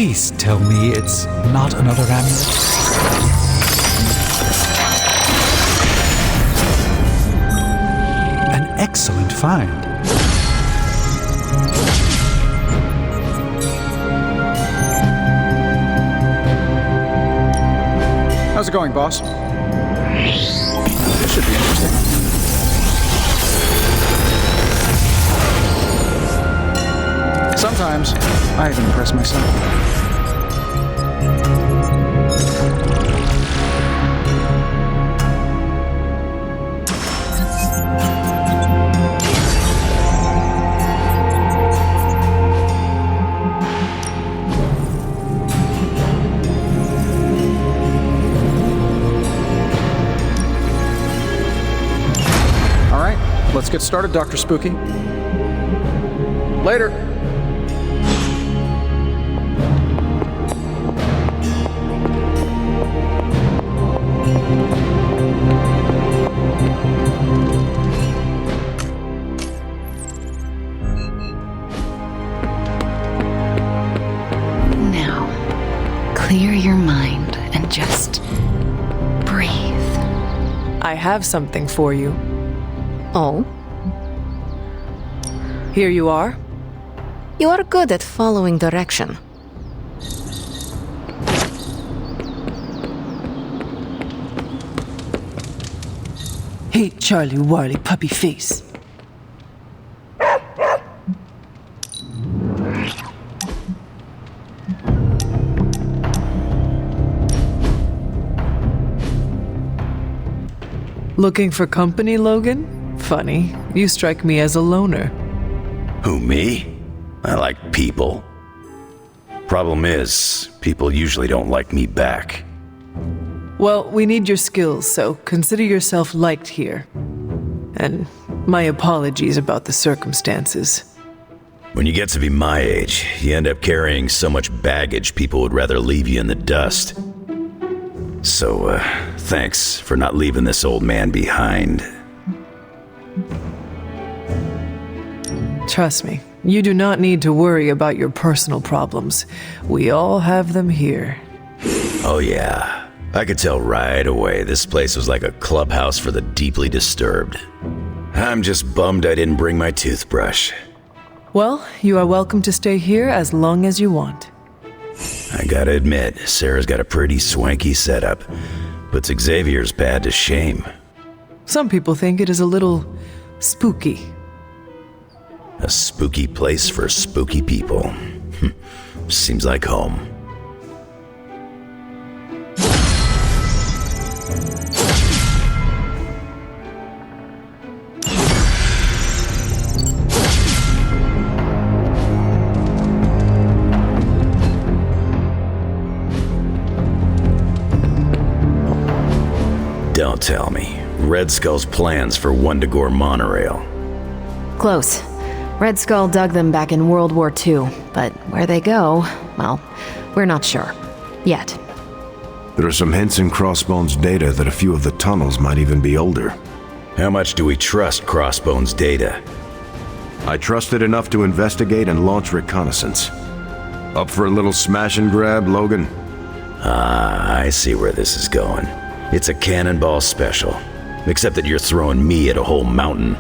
Please tell me it's not another amulet. An excellent find. How's it going, boss? This should be interesting. Sometimes, I even impress myself. All right, let's get started, Dr. Spooky. Later. Now, clear your mind and just breathe. I have something for you. Oh? Here you are. You are good at following direction. Hey, Charlie Warley puppy face. Looking for company, Logan? Funny, you strike me as a loner. Who, me? I like people. Problem is, people usually don't like me back. Well, we need your skills, so consider yourself liked here. And my apologies about the circumstances. When you get to be my age, you end up carrying so much baggage people would rather leave you in the dust. So, thanks for not leaving this old man behind. Trust me, you do not need to worry about your personal problems. We all have them here. Oh yeah, I could tell right away this place was like a clubhouse for the deeply disturbed. I'm just bummed I didn't bring my toothbrush. Well, you are welcome to stay here as long as you want. I gotta admit, Sarah's got a pretty swanky setup. Puts Xavier's bad to shame. Some people think it is a little spooky. A spooky place for spooky people. Seems like home. Don't tell me. Red Skull's plans for Wundagore monorail. Close. Red Skull dug them back in World War II, but where they go, well, we're not sure. Yet. There are some hints in Crossbone's data that a few of the tunnels might even be older. How much do we trust Crossbone's data? I trust it enough to investigate and launch reconnaissance. Up for a little smash and grab, Logan? Ah, I see where this is going. It's a cannonball special. Except that you're throwing me at a whole mountain.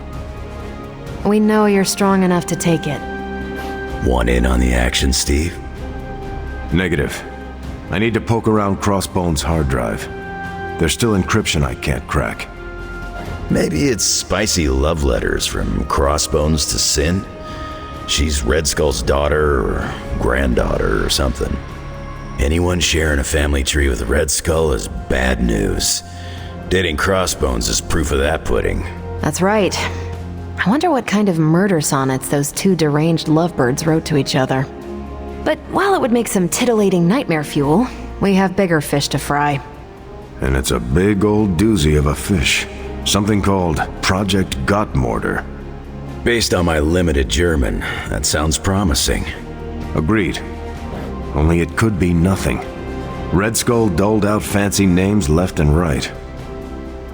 We know you're strong enough to take it. Want in on the action, Steve? Negative. I need to poke around Crossbone's hard drive. There's still encryption I can't crack. Maybe it's spicy love letters from Crossbones to Sin. She's Red Skull's daughter or granddaughter or something. Anyone sharing a family tree with Red Skull is bad news. Dating Crossbones is proof of that pudding. That's right. I wonder what kind of murder sonnets those two deranged lovebirds wrote to each other. But while it would make some titillating nightmare fuel, we have bigger fish to fry. And it's a big old doozy of a fish. Something called Project Gottmorder. Based on my limited German, that sounds promising. Agreed. Only it could be nothing. Red Skull doled out fancy names left and right.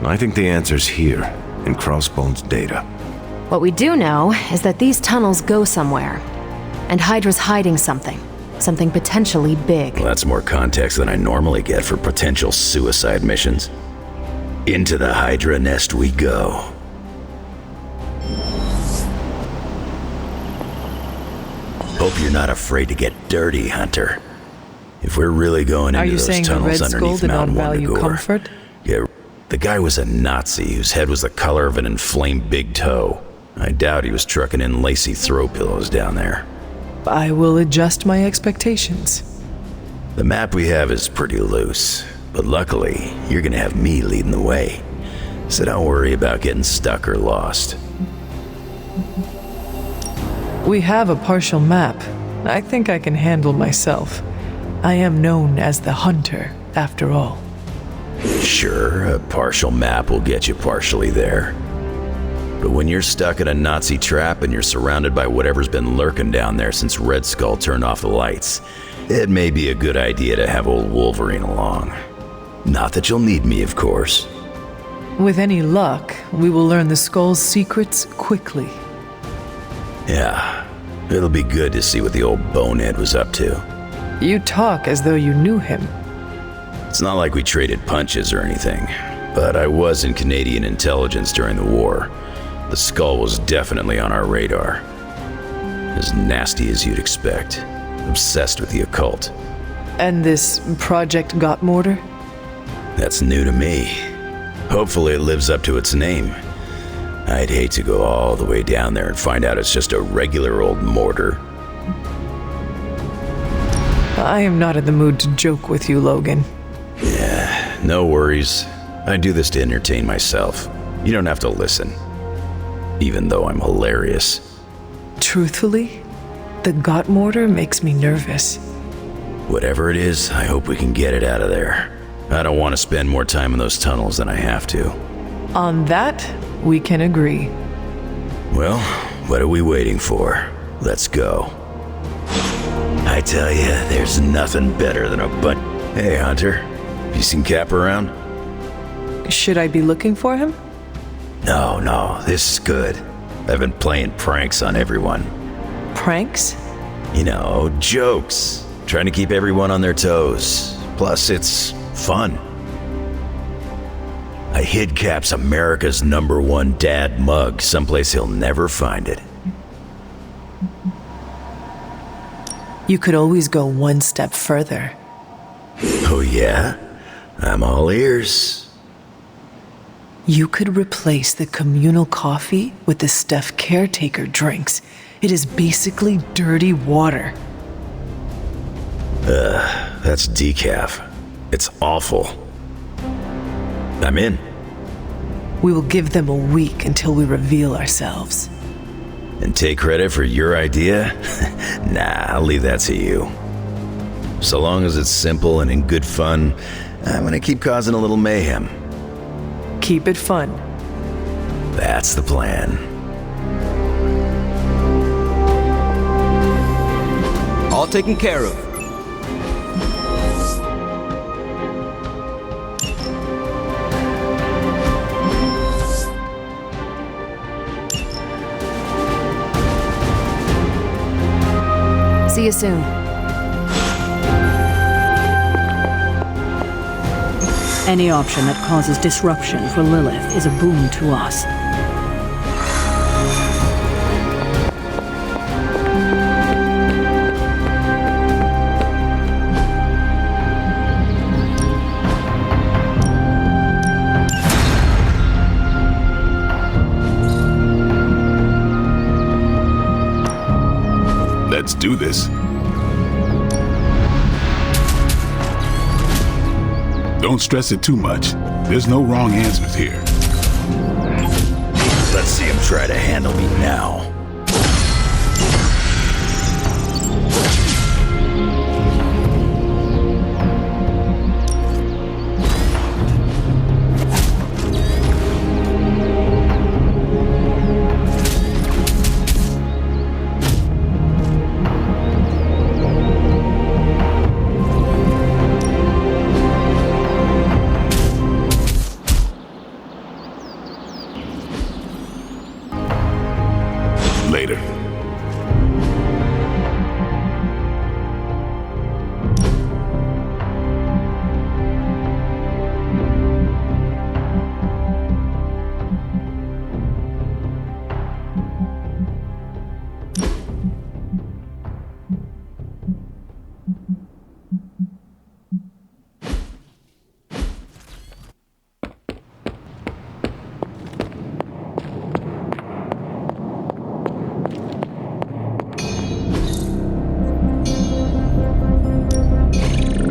I think the answer's here, in Crossbone's data. What we do know is that these tunnels go somewhere, and Hydra's hiding something. Something potentially big. Well, that's more context than I normally get for potential suicide missions. Into the Hydra nest we go. Hope you're not afraid to get dirty, Hunter. If we're really going Are into you those saying the tunnels Red Skull underneath did not Mount value Wondagore, comfort? yeah, the guy was a Nazi whose head was the color of an inflamed big toe. I doubt he was trucking in lacy throw pillows down there. I will adjust my expectations. The map we have is pretty loose, but luckily, you're gonna have me leading the way. So don't worry about getting stuck or lost. We have a partial map. I think I can handle myself. I am known as the Hunter, after all. Sure, a partial map will get you partially there. But when you're stuck in a Nazi trap and you're surrounded by whatever's been lurking down there since Red Skull turned off the lights, it may be a good idea to have old Wolverine along. Not that you'll need me, of course. With any luck, we will learn the Skull's secrets quickly. Yeah, it'll be good to see what the old bonehead was up to. You talk as though you knew him. It's not like we traded punches or anything, but I was in Canadian intelligence during the war. The Skull was definitely on our radar. As nasty as you'd expect. Obsessed with the occult. And this Project Gottmortar? That's new to me. Hopefully it lives up to its name. I'd hate to go all the way down there and find out it's just a regular old mortar. I am not in the mood to joke with you, Logan. Yeah, no worries. I do this to entertain myself. You don't have to listen. Even though I'm hilarious. Truthfully, the Gottmortar makes me nervous. Whatever it is, I hope we can get it out of there. I don't want to spend more time in those tunnels than I have to. On that, we can agree. Well, what are we waiting for? Let's go. I tell you, there's nothing better than a Hey, Hunter. Have you seen Cap around? Should I be looking for him? No, this is good. I've been playing pranks on everyone. Pranks? You know, jokes. Trying to keep everyone on their toes. Plus, it's fun. I hid Cap's America's #1 dad mug someplace he'll never find it. You could always go one step further. Oh yeah? I'm all ears. You could replace the communal coffee with the stuff caretaker drinks. It is basically dirty water. That's decaf. It's awful. I'm in. We will give them a week until we reveal ourselves. And take credit for your idea? Nah, I'll leave that to you. So long as it's simple and in good fun, I'm gonna keep causing a little mayhem. Keep it fun. That's the plan. All taken care of. See you soon. Any option that causes disruption for Lilith is a boon to us. Let's do this. Don't stress it too much. There's no wrong answers here. Let's see him try to handle me now. Later.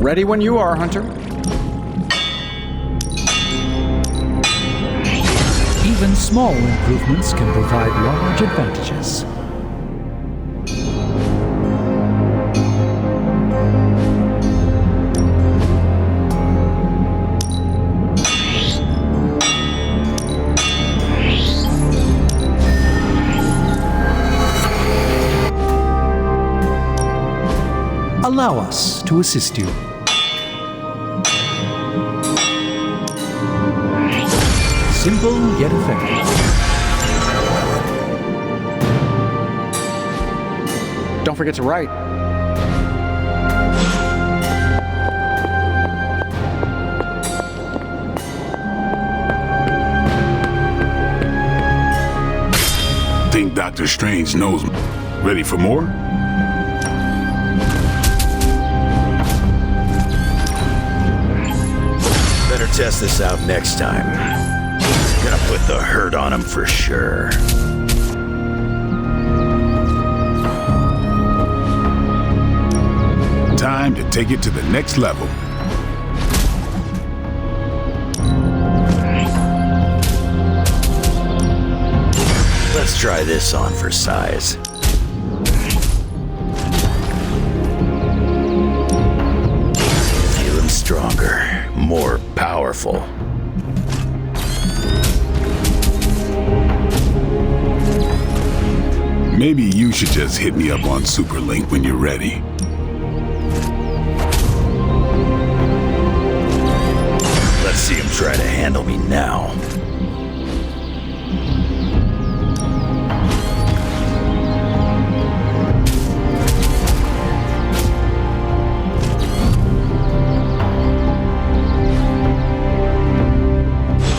Ready when you are, Hunter. Even small improvements can provide large advantages. Allow us to assist you. Simple yet effective. Don't forget to write. Think Doctor Strange knows me. Ready for more? Better test this out next time. Gonna put the hurt on him for sure. Time to take it to the next level. Let's try this on for size. Feeling stronger, more powerful. Maybe you should just hit me up on Superlink when you're ready. Let's see him try to handle me now.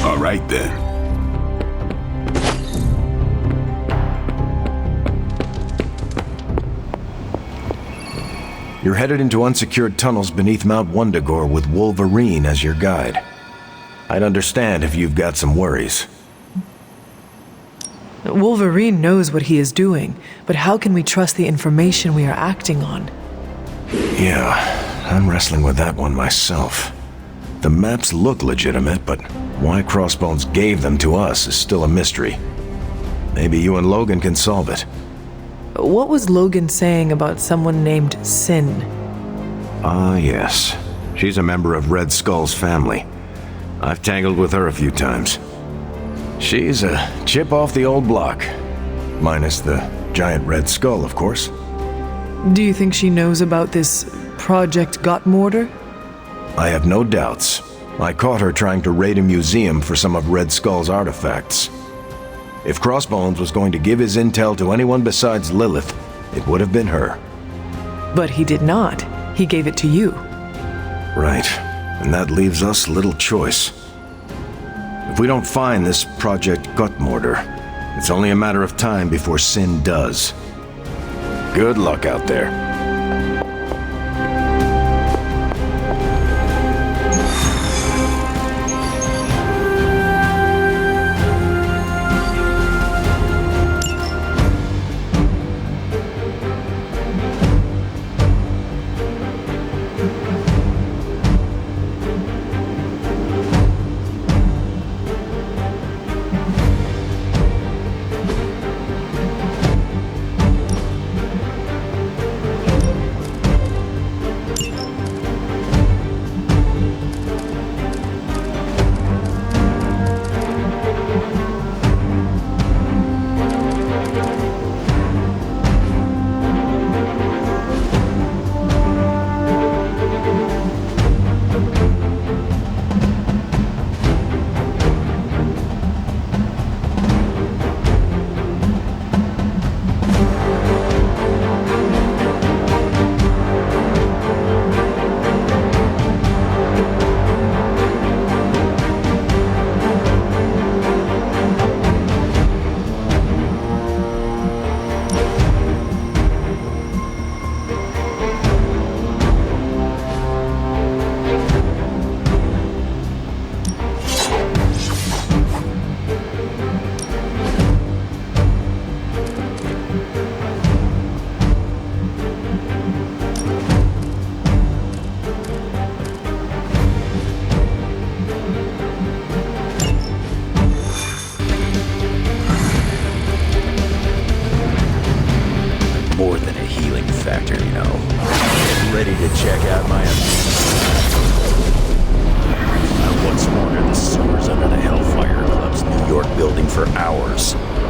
All right then. You're headed into unsecured tunnels beneath Mount Wundagore with Wolverine as your guide. I'd understand if you've got some worries. Wolverine knows what he is doing, but how can we trust the information we are acting on? Yeah, I'm wrestling with that one myself. The maps look legitimate, but why Crossbones gave them to us is still a mystery. Maybe you and Logan can solve it. What was Logan saying about someone named Sin? Ah, yes. She's a member of Red Skull's family. I've tangled with her a few times. She's a chip off the old block. Minus the giant Red Skull, of course. Do you think she knows about this Project Gottmortar? I have no doubts. I caught her trying to raid a museum for some of Red Skull's artifacts. If Crossbones was going to give his intel to anyone besides Lilith, it would have been her. But he did not. He gave it to you. Right. And that leaves us little choice. If we don't find this Project Gottmortar, it's only a matter of time before Sin does. Good luck out there.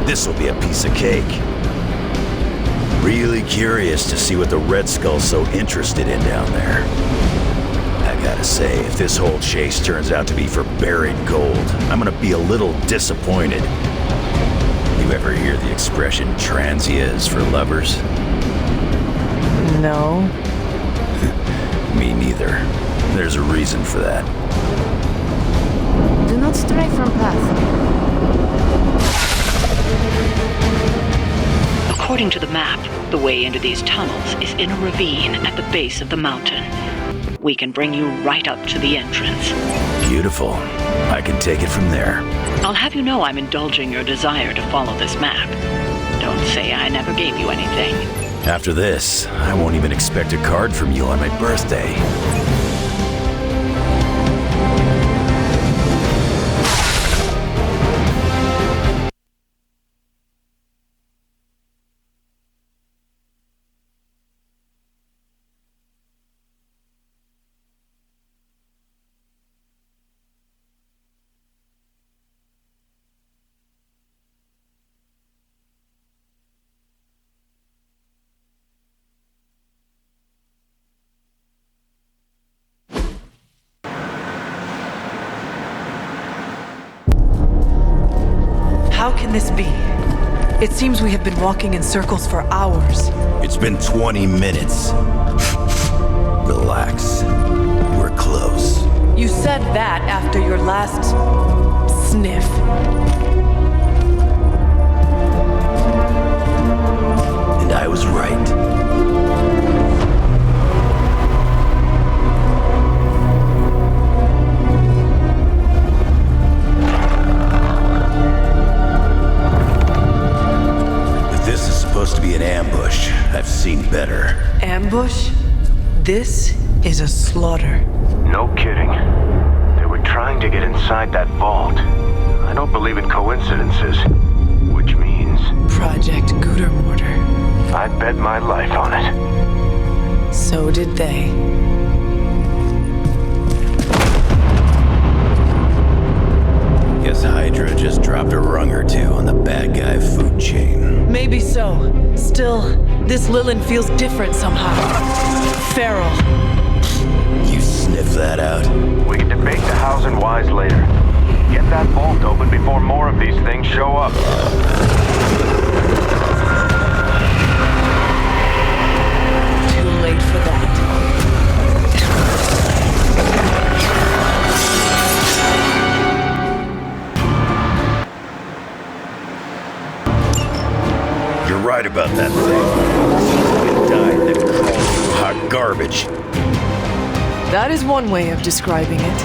This'll be a piece of cake. Really curious to see what the Red Skull's so interested in down there. I gotta say, if this whole chase turns out to be for buried gold, I'm gonna be a little disappointed. You ever hear the expression transia is for lovers? No. Me neither. There's a reason for that. Do not stray from path. According to the map, the way into these tunnels is in a ravine at the base of the mountain. We can bring you right up to the entrance. Beautiful. I can take it from there. I'll have you know I'm indulging your desire to follow this map. Don't say I never gave you anything. After this, I won't even expect a card from you on my birthday. How can this be? It seems we have been walking in circles for hours. It's been 20 minutes. Relax. We're close. You said that after your last sniff. And I was right. Supposed to be an ambush. I've seen better. Ambush? This is a slaughter. No kidding. They were trying to get inside that vault. I don't believe in coincidences. Which means... Project Gouter Mortar. I'd bet my life on it. So did they. Guess Hydra just dropped a rung or two on the bad guy food chain. Maybe so. Still, this Lilin feels different somehow. Feral. You sniff that out? We can debate the hows and whys later. Get that vault open before more of these things show up. Too late for that. You're right about that thing. It died and it crawled through hot garbage. That is one way of describing it.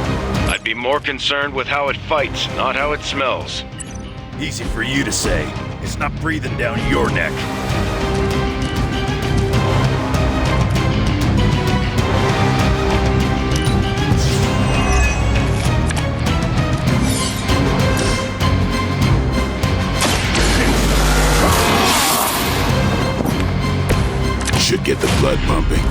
I'd be more concerned with how it fights, not how it smells. Easy for you to say. It's not breathing down your neck. Should get the blood pumping.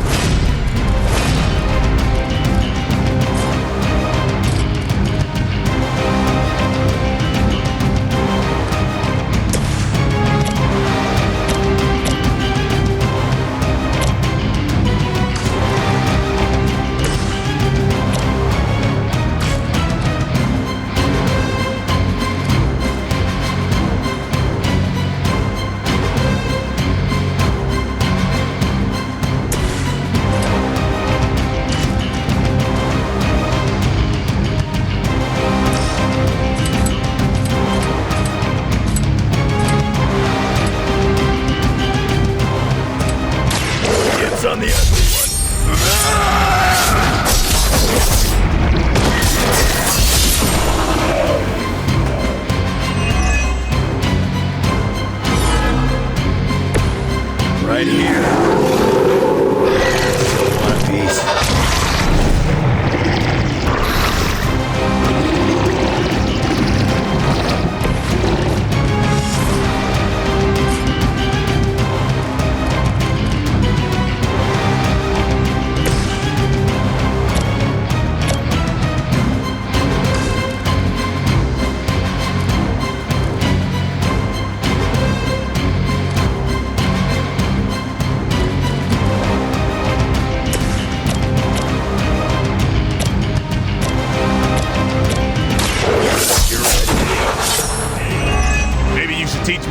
On the ugly one. Right here. Want a piece?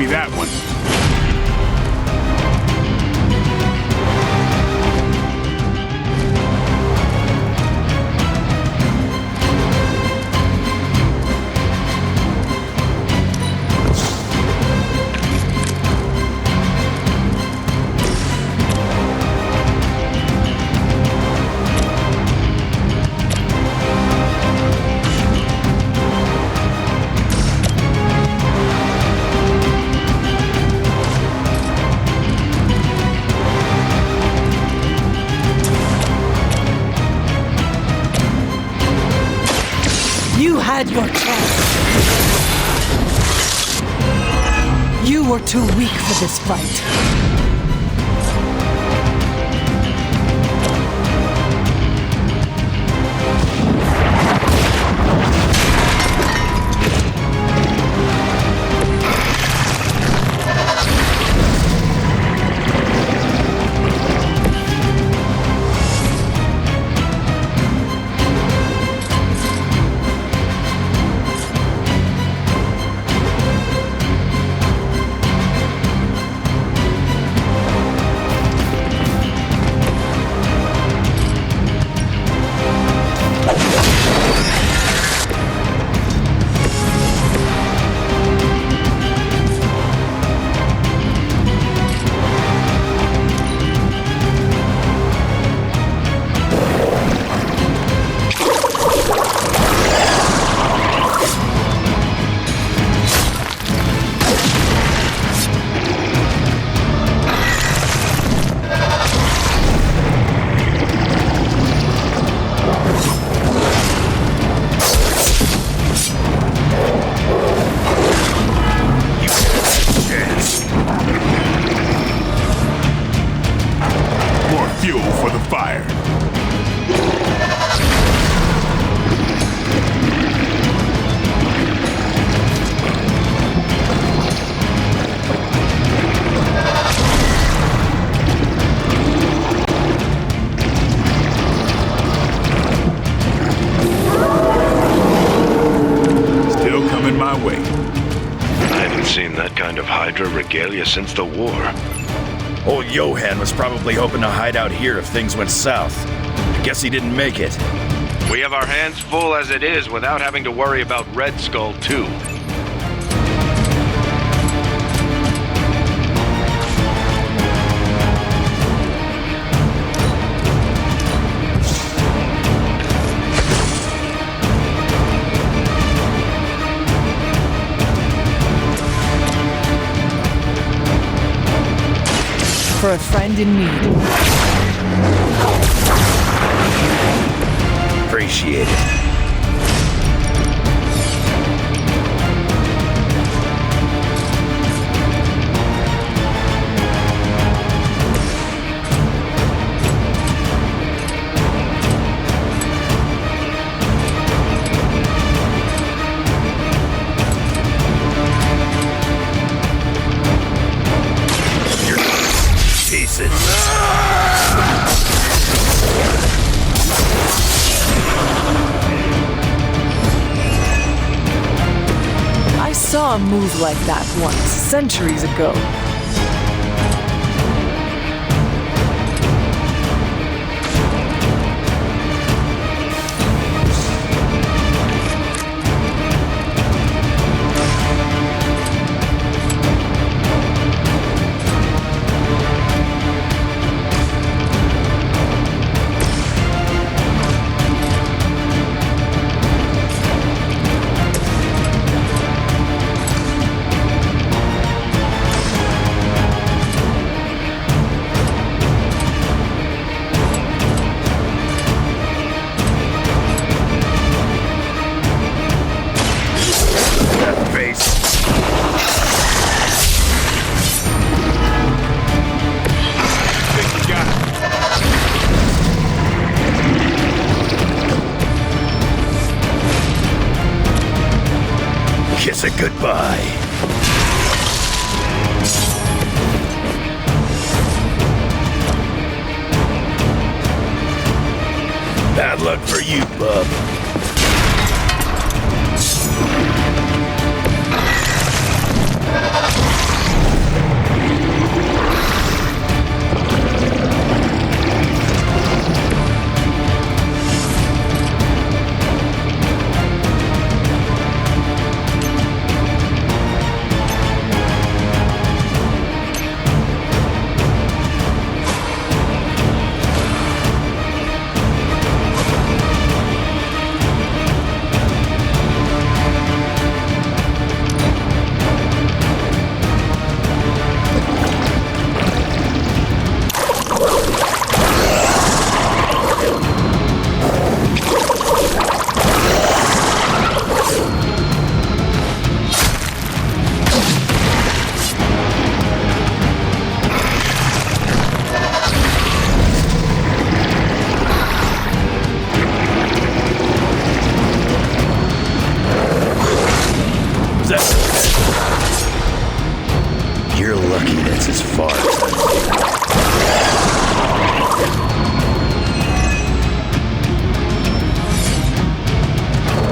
me that one. You had your chance. You were too weak for this fight. Fuel for the fire. Still coming my way. I haven't seen that kind of Hydra regalia since the war. Old Johan was probably hoping to hide out here if things went south. I guess he didn't make it. We have our hands full as it is without having to worry about Red Skull, too. For a friend in need. Appreciate it. I saw a move like that once, centuries ago. Kiss it goodbye. Bad luck for you, bub. lucky that's as far as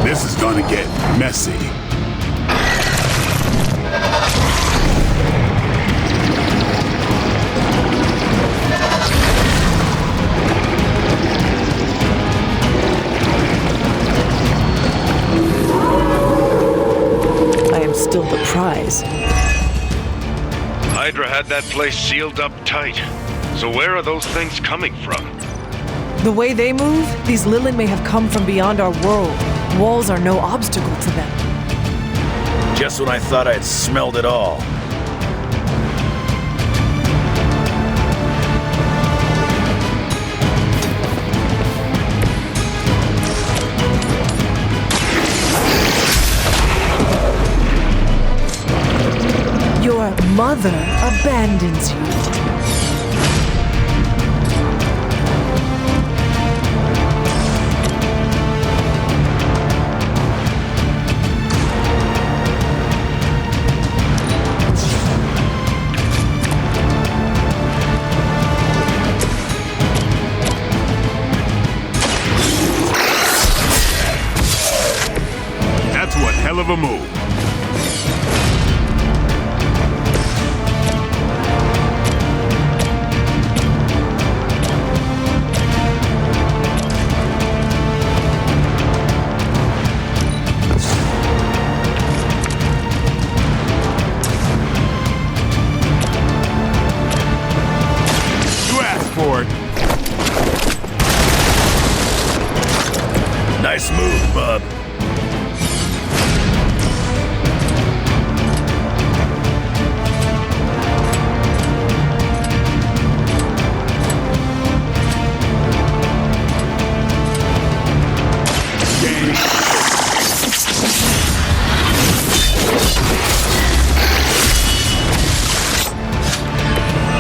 This is gonna get messy. I am still the prize. Hydra had that place sealed up tight. So where are those things coming from? The way they move, these Lilin may have come from beyond our world. Walls are no obstacle to them. just when I thought I had smelled it all. Your mother abandons you. That's one hell of a move. Nice move, bub.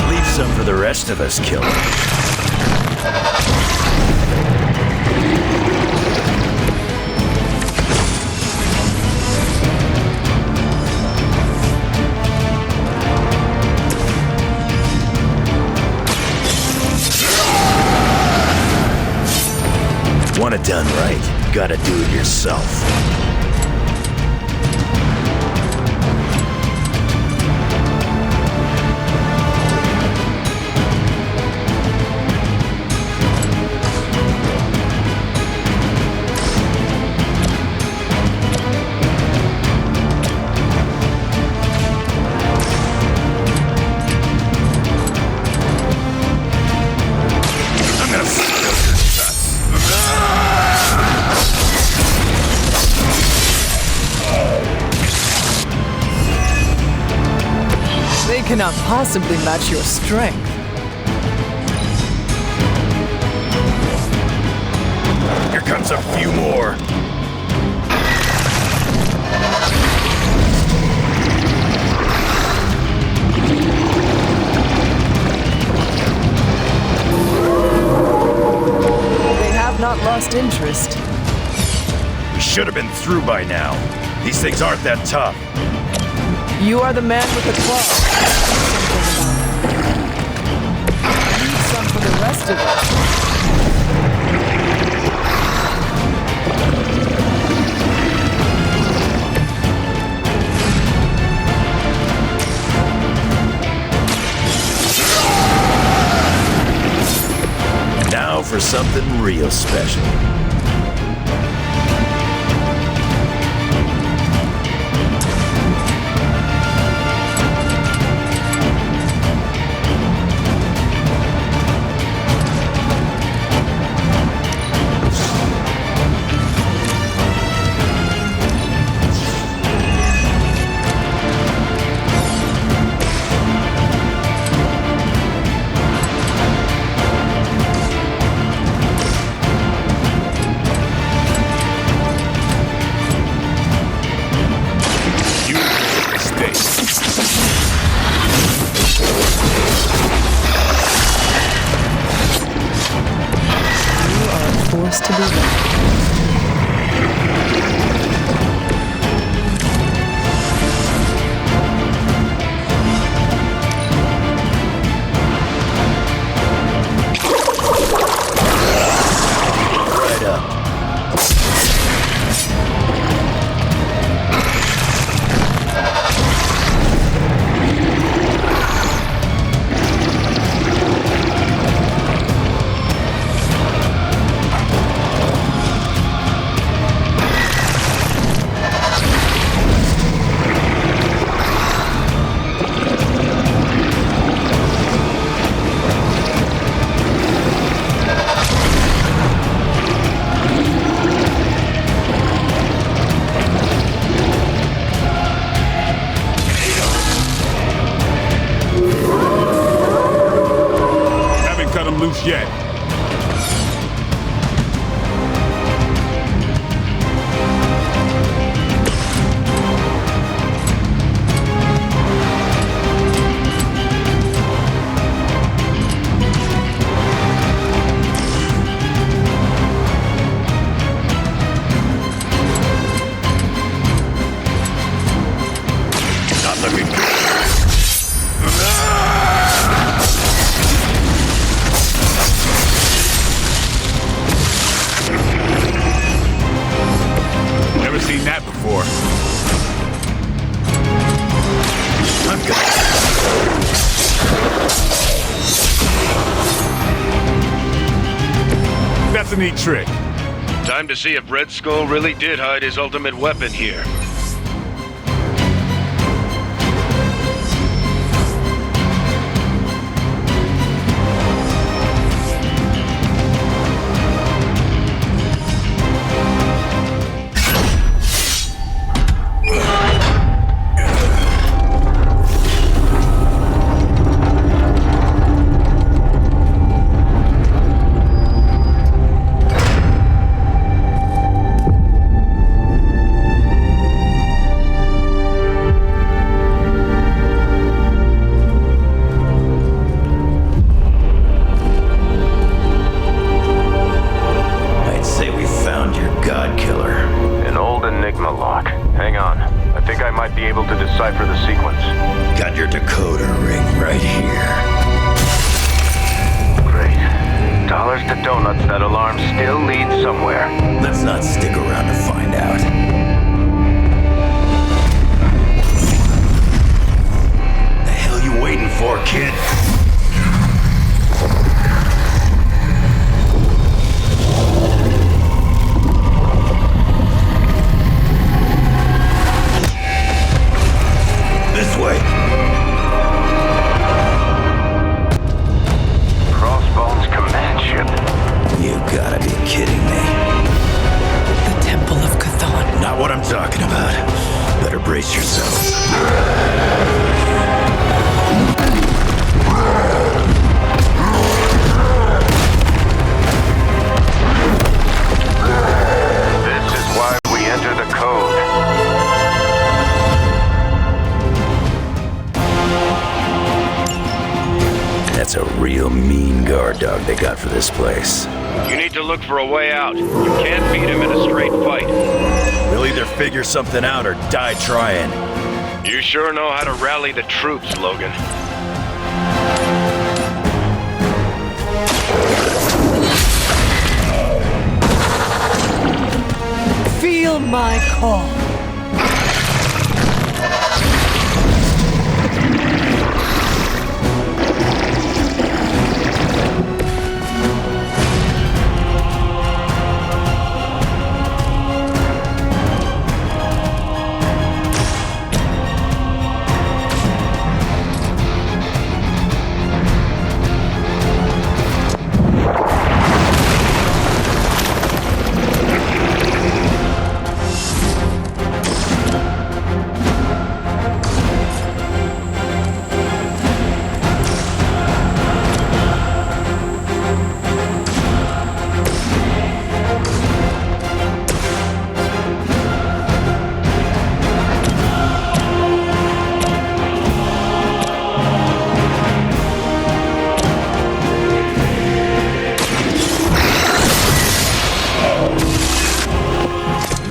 Leave some for the rest of us, killer. Want it done right, gotta do it yourself. They cannot possibly match your strength. Here comes a few more. They have not lost interest. We should have been through by now. These things aren't that tough. You are the man with the claw. Leave some for the rest of us. Now for something real special. Forced to be left. him loose yet. Not looking good. Never seen that before. I'm good. That's a neat trick. Time to see if Red Skull really did hide his ultimate weapon here. I'd say we found your god killer. An old Enigma lock. Hang on. I think I might be able to decipher the sequence. Got your decoder ring right here. Great. Dollars to donuts, that alarm still leads somewhere. Let's not stick around to find out. The hell you waiting for, kid? This way. Crossbones command ship. You gotta be kidding me. The Temple of Cthulhu. Not what I'm talking about. Better brace yourself. This is why we enter the code. That's a real mean guard dog they got for this place. You need to look for a way out. You can't beat him in a straight fight. We'll either figure something out or die trying. You sure know how to rally the troops, Logan. Feel my call.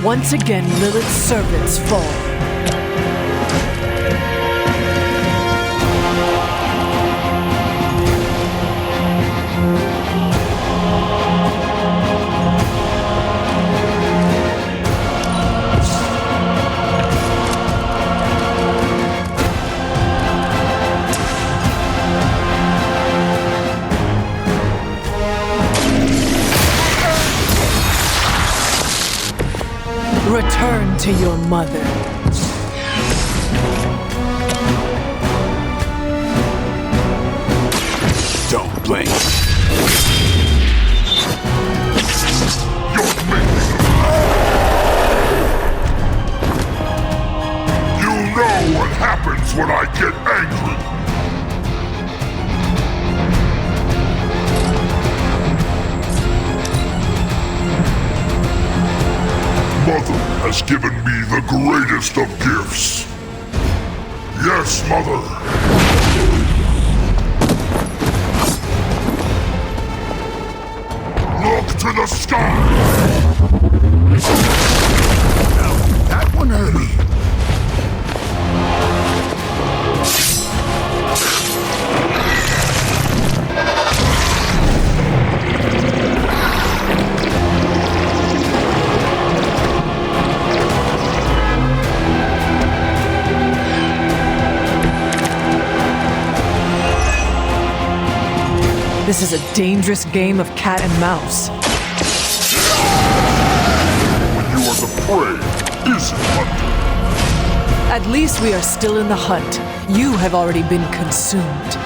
Once again, Lilith's servants fall. Return to your mother. Don't blink. You know what happens when I get angry. has given me the greatest of gifts. Yes, Mother. Look to the sky! Now, that one hurt me. This is a dangerous game of cat and mouse. When you are the prey, isn't hunted. At least we are still in the hunt. You have already been consumed.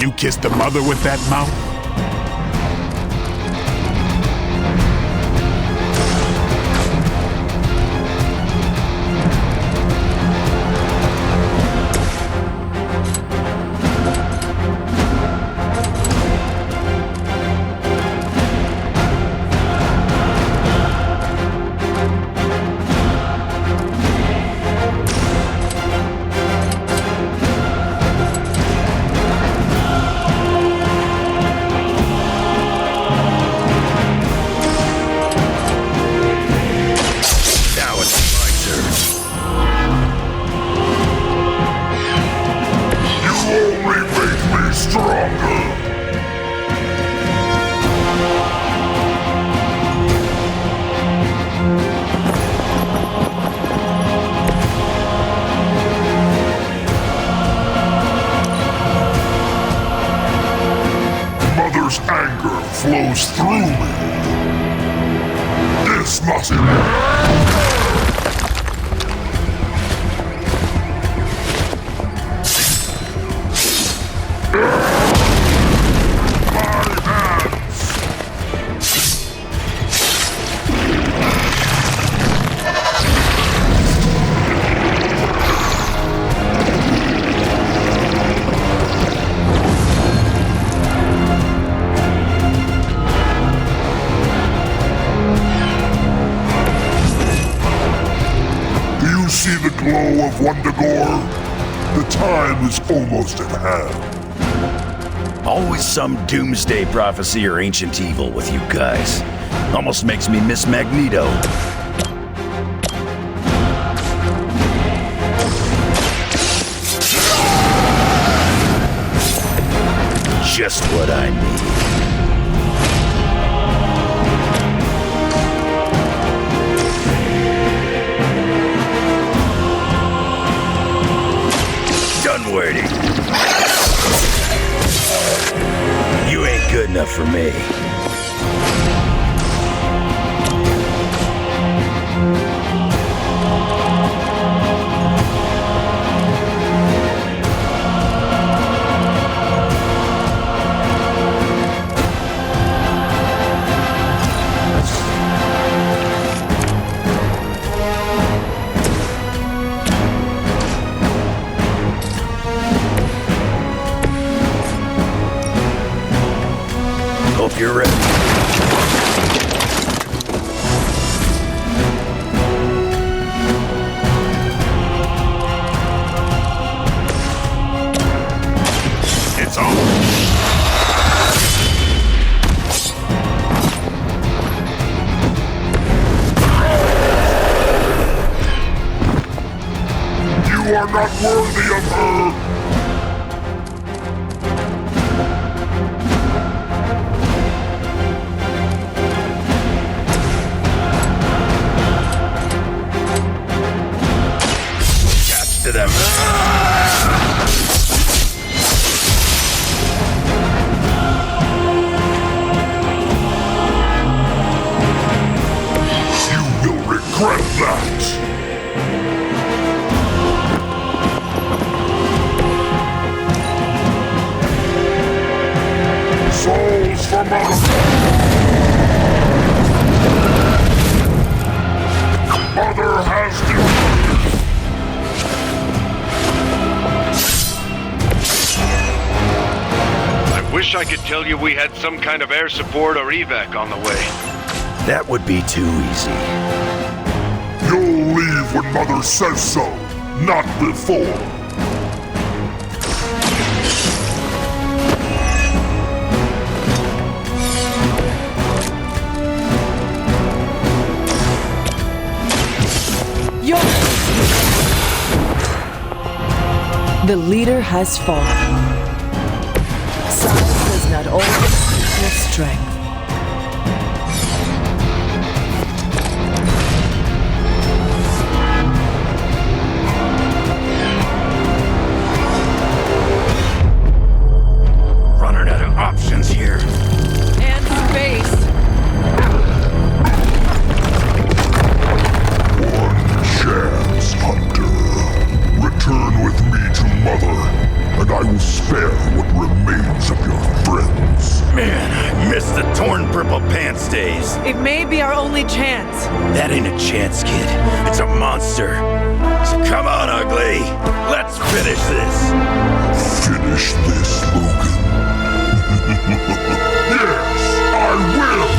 You kissed the mother with that mouth? Mother's anger flows through me. This must see the glow of Wondagore? The time is almost at hand. Always some doomsday prophecy or ancient evil with you guys. Almost makes me miss Magneto. Just what I need. Waiting. You ain't good enough for me. Hope you're ready. It's on. You are not worthy of her. To them. You will regret that. sacrifice for Mother! Mother has departed! I wish I could tell you we had some kind of air support or evac on the way. That would be too easy. You'll leave when Mother says so, not before. The leader has fallen. Size does not always equal strength. Running out of options here. And space. One chance, Hunter. Return with me to Mother, and I will spare what remains of your friends. Man, I miss the torn purple pants days. It may be our only chance. That ain't a chance, kid. It's a monster. So come on, ugly. Let's finish this. Finish this, Logan. Yes, I will!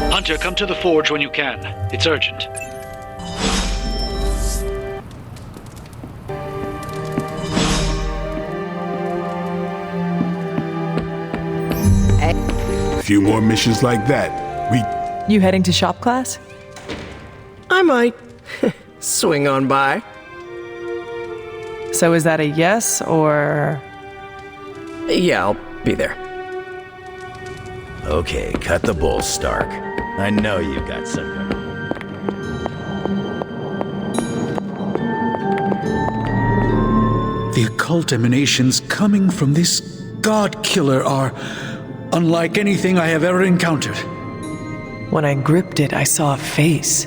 Hunter, come to the forge when you can. It's urgent. A few more missions like that. You heading to shop class? I might. Swing on by. So is that a yes, or...? Yeah, I'll be there. Okay, cut the bull, Stark. I know you got some. The occult emanations coming from this god killer are unlike anything I have ever encountered. When I gripped it, I saw a face.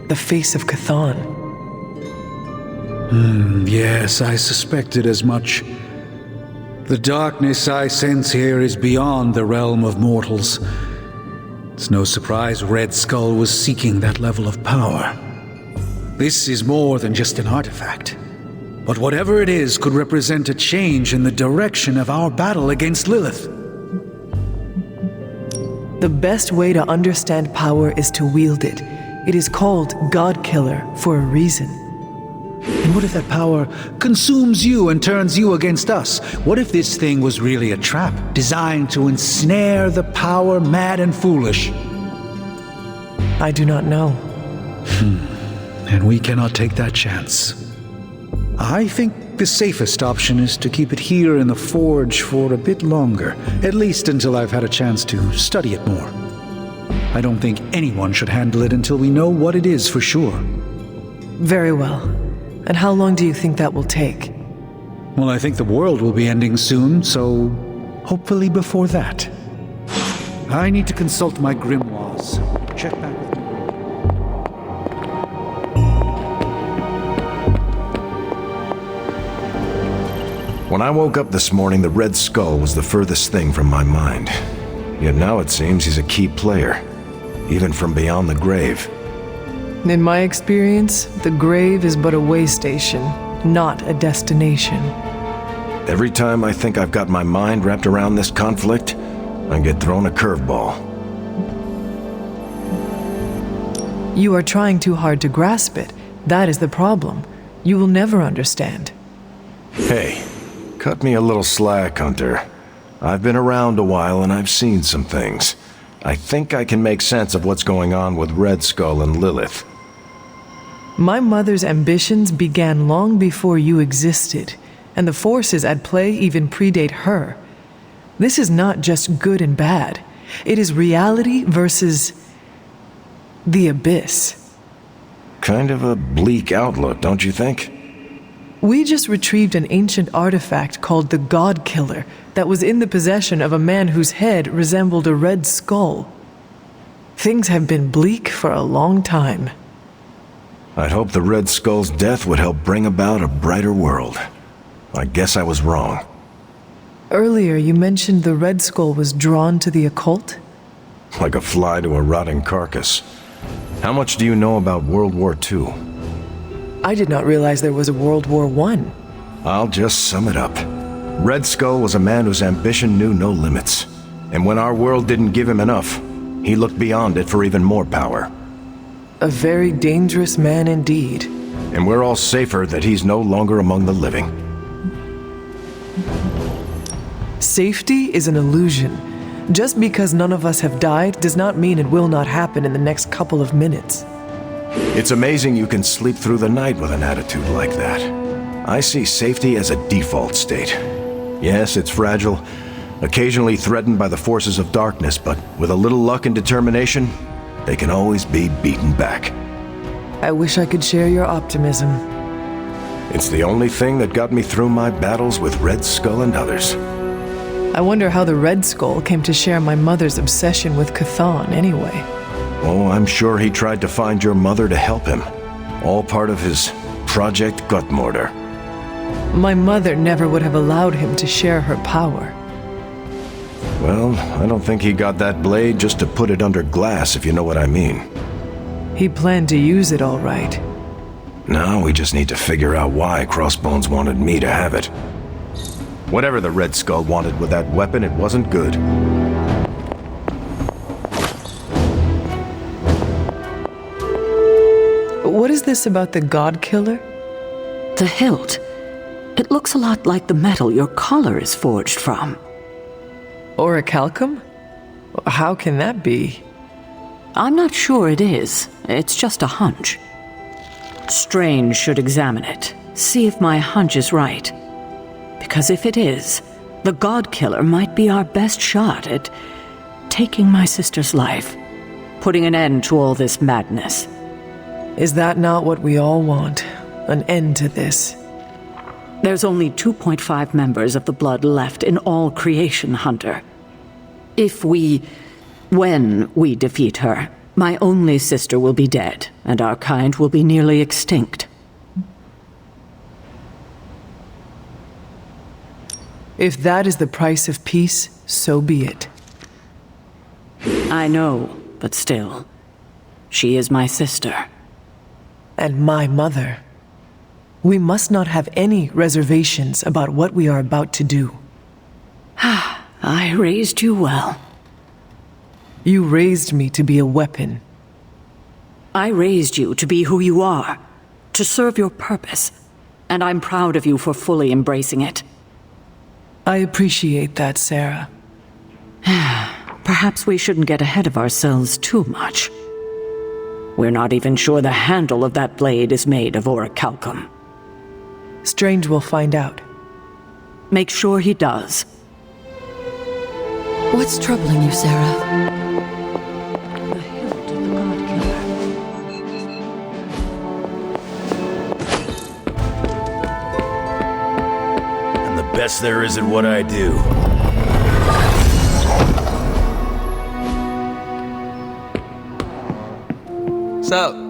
The face of Chthon. Yes, I suspected as much. The darkness I sense here is beyond the realm of mortals. It's no surprise Red Skull was seeking that level of power. This is more than just an artifact. But whatever it is could represent a change in the direction of our battle against Lilith. The best way to understand power is to wield it. It is called God Killer for a reason. And what if that power consumes you and turns you against us? What if this thing was really a trap designed to ensnare the power mad and foolish? I do not know. And we cannot take that chance. I think the safest option is to keep it here in the forge for a bit longer, at least until I've had a chance to study it more. I don't think anyone should handle it until we know what it is for sure. Very well. And how long do you think that will take? Well, I think the world will be ending soon, so hopefully before that. I need to consult my grimoires. Check back with me. When I woke up this morning, the Red Skull was the furthest thing from my mind. Yet now it seems he's a key player, even from beyond the grave. In my experience, the grave is but a way station. not a destination. Every time I think I've got my mind wrapped around this conflict, I get thrown a curveball. You are trying too hard to grasp it. That is the problem. You will never understand. Hey, cut me a little slack, Hunter. I've been around a while and I've seen some things. I think I can make sense of what's going on with Red Skull and Lilith. My mother's ambitions began long before you existed, and the forces at play even predate her. This is not just good and bad. It is reality versus the abyss. Kind of a bleak outlook, don't you think? We just retrieved an ancient artifact called the God Killer that was in the possession of a man whose head resembled a red skull. Things have been bleak for a long time. I'd hoped the Red Skull's death would help bring about a brighter world. I guess I was wrong. Earlier, you mentioned the Red Skull was drawn to the occult? Like a fly to a rotting carcass. How much do you know about World War II? I did not realize there was a World War I. I'll just sum it up. Red Skull was a man whose ambition knew no limits. And when our world didn't give him enough, he looked beyond it for even more power. A very dangerous man indeed. And we're all safer that he's no longer among the living. Safety is an illusion. Just because none of us have died does not mean it will not happen in the next couple of minutes. It's amazing you can sleep through the night with an attitude like that. I see safety as a default state. Yes, it's fragile, occasionally threatened by the forces of darkness, but with a little luck and determination, they can always be beaten back. I wish I could share your optimism. It's the only thing that got me through my battles with Red Skull and others. I wonder how the Red Skull came to share my mother's obsession with Chthon anyway. Oh, I'm sure he tried to find your mother to help him. All part of his Project Gutmortar. My mother never would have allowed him to share her power. Well, I don't think he got that blade just to put it under glass, if you know what I mean. He planned to use it all right. Now we just need to figure out why Crossbones wanted me to have it. Whatever the Red Skull wanted with that weapon, it wasn't good. What is this about the God Killer? The hilt. It looks a lot like the metal your collar is forged from. Orichalcum? How can that be? I'm not sure it is. It's just a hunch. Strange should examine it, see if my hunch is right. Because if it is, the God Killer might be our best shot at taking my sister's life, putting an end to all this madness. Is that not what we all want? An end to this? There's only 2.5 members of the Blood left in all creation, Hunter. When we defeat her, my only sister will be dead, and our kind will be nearly extinct. If that is the price of peace, so be it. I know, but still, she is my sister. And my mother. We must not have any reservations about what we are about to do. I raised you well. You raised me to be a weapon. I raised you to be who you are, to serve your purpose, and I'm proud of you for fully embracing it. I appreciate that, Sarah. Perhaps we shouldn't get ahead of ourselves too much. We're not even sure the handle of that blade is made of orichalcum. Strange will find out. Make sure he does. What's troubling you, Sarah? The hilt of the God Killer. I'm the best there is at what I do. So,